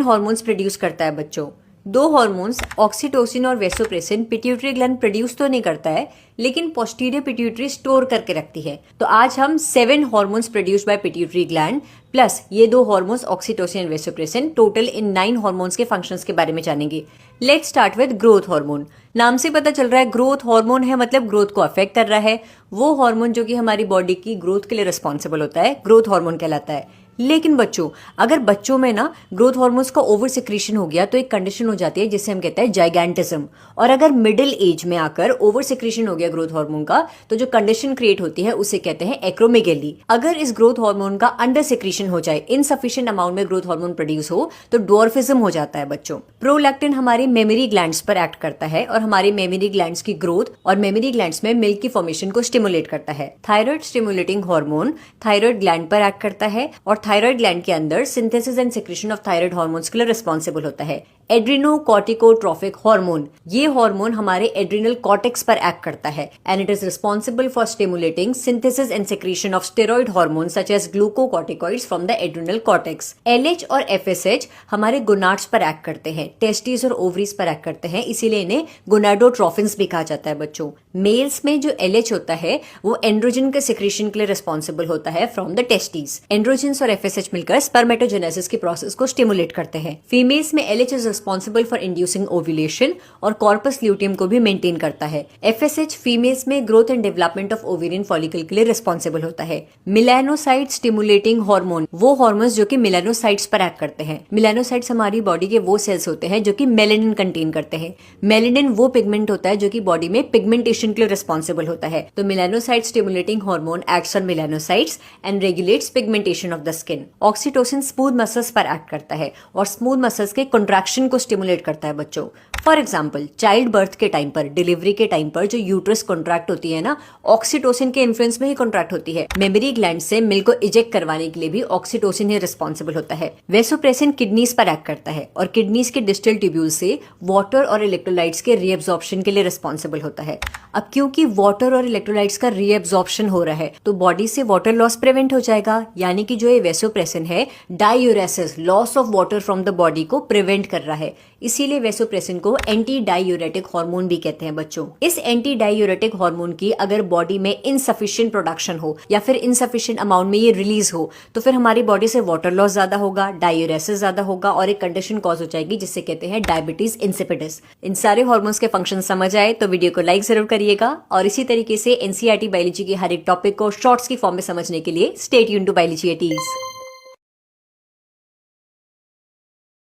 Hormones produce करता है बच्चों। दो हार्मोन्स ऑक्सीटोसिन और वेसोप्रेसिन पिट्यूटरी ग्लैंड प्रोड्यूस तो नहीं करता है, लेकिन पोस्टीरियर पिट्यूटरी स्टोर करके रखती है। तो आज हम 7 hormones produced by pituitary gland plus ये दो हार्मोन्स ऑक्सीटोसिन और वेसोप्रेसिन, टोटल इन 9 हार्मोन्स के फंक्शंस के बारे में जानेंगे। Let's start with growth hormone. नाम से पता चल रहा है ग्रोथ हार्मोन है, मतलब ग्रोथ को अफेक्ट कर रहा है। वो हार्मोन जो कि हमारी बॉडी की ग्रोथ के लिए रिस्पॉन्सिबल होता है, ग्रोथ हार्मोन कहलाता है। लेकिन बच्चों, अगर बच्चों में ना ग्रोथ हार्मोन्स का ओवर सिक्रीशन हो गया तो एक कंडीशन हो जाती है जिसे हम कहते हैं जाइगैंटिज्म। और अगर मिडिल एज में आकर ओवर सिक्रीशन हो गया ग्रोथ हार्मोन का, तो जो कंडीशन क्रिएट होती है उसे कहते हैं एक्रोमेगेली। अगर इस ग्रोथ हार्मोन का अंडर सिक्रीशन हो जाए, इनसफिशिएंट अमाउंट में ग्रोथ हार्मोन प्रोड्यूस हो, तो ड्वार्फिज्म हो जाता है बच्चों। प्रोलैक्टिन हमारी मेमोरी ग्लैंड्स पर एक्ट करता है और हमारी मेमोरी ग्लैंड्स की ग्रोथ और मेमोरी ग्लैंड्स में मिल्क की फॉर्मेशन को स्टिमुलेट करता है। Thyroid stimulating hormone thyroid gland पर एक्ट करता है और थायराइड ग्लैंड के अंदर synthesis and secretion of thyroid hormones के लिए रिस्पॉन्सिबल होता है। एड्रिनोकॉर्टिकोट्रोफिक हार्मोन, ये हार्मोन हमारे एड्रिनल कॉर्टेक्स पर एक्ट करता है and it is responsible for stimulating synthesis and secretion of steroid hormone such as glucocorticoids from the adrenal cortex. LH और एफएसएच हमारे गोनाड्स पर एक्ट करते हैं, टेस्टिस और ओवरीज पर एक्ट करते हैं, इसीलिए इन्हें गोनाडोट्रोफिन्स भी कहा जाता है बच्चों। मेल्स में जो एलएच होता है वो एंड्रोजन के सेक्रेशन के लिए रिस्पॉन्सिबल होता है फ्रॉम द टेस्टिस। एंड्रोजन्स और एफएसएच मिलकर स्पर्मेटोजेनेसिस की प्रोसेस को स्टिमुलेट करते हैं। फीमेल्स में LH is responsible for inducing ovulation और कॉर्पस ल्यूटियम को भी मेंटेन करता है। एफएसएच फीमेल्स में growth and development of ovarian follicle के लिए रिस्पॉन्सिबल होता है। मेलानोसाइट स्टिमुलेटिंग हार्मोन, वो हार्मोन्स जो कि मेलानोसाइट्स पर एक्ट करते हैं। मेलानोसाइट्स हमारी बॉडी के वो सेल्स होते हैं जो कि मेलेनिन कंटेन करते हैं। मेलेनिन वो पिगमेंट होता है जो कि बॉडी में पिगमेंटेशन के लिए रिस्पॉन्सिबल होता है। तो melanocyte stimulating hormone acts on melanocytes and regulates pigmentation of the skin. Oxytocin smooth muscles पर एक्ट करता है और स्मूथ मसल्स के कंट्रैक्शन को स्टिमुलेट करता है बच्चों। फॉर एग्जाम्पल, चाइल्ड बर्थ के टाइम पर, डिलीवरी के टाइम पर जो यूट्रस कॉन्ट्रैक्ट होती है ना, ऑक्सीटोसिन के इन्फ्लुएंस में ही कॉन्ट्रैक्ट होती है। मेमोरी ग्लैंड से मिल्क को इजेक्ट करवाने के लिए भी ऑक्सीटोसिन ही रिस्पॉन्सिबल होता है। वेसोप्रेसिन किडनीज पर एक्ट करता है और किडनीज के डिस्टल ट्यूब्यूल से वाटर और इलेक्ट्रोलाइट्स के रीएब्जॉर्प्शन के लिए रिस्पॉन्सिबल होता है। अब क्योंकि वाटर और इलेक्ट्रोलाइट्स का रीएब्जॉर्प्शन हो रहा है तो बॉडी से वाटर लॉस प्रिवेंट हो जाएगा, यानी कि जो ये वेसोप्रेसिन है diuresis, loss of water from the body को प्रिवेंट कर रहा है। इसीलिए वेसोप्रेसिन को एंटी डायूरेटिक हार्मोन भी कहते हैं बच्चों। इस एंटी डायूरेटिक हार्मोन की अगर बॉडी में इनसफिशिएंट प्रोडक्शन हो या फिर इनसफिशिएंट अमाउंट में ये रिलीज हो तो फिर हमारी बॉडी से वाटर लॉस ज्यादा होगा, डायूरेसिस ज्यादा होगा और एक कंडीशन कॉज हो जाएगी जिसे कहते हैं डायबिटीज इंसिपिडिस। इन सारे हार्मोन्स के फंक्शन समझ आए तो वीडियो को लाइक जरूर करिएगा और इसी तरीके से एनसीईआरटी बायोलॉजी के हर एक टॉपिक को शॉर्ट्स की फॉर्म में समझने के लिए stay tuned to biology eighties.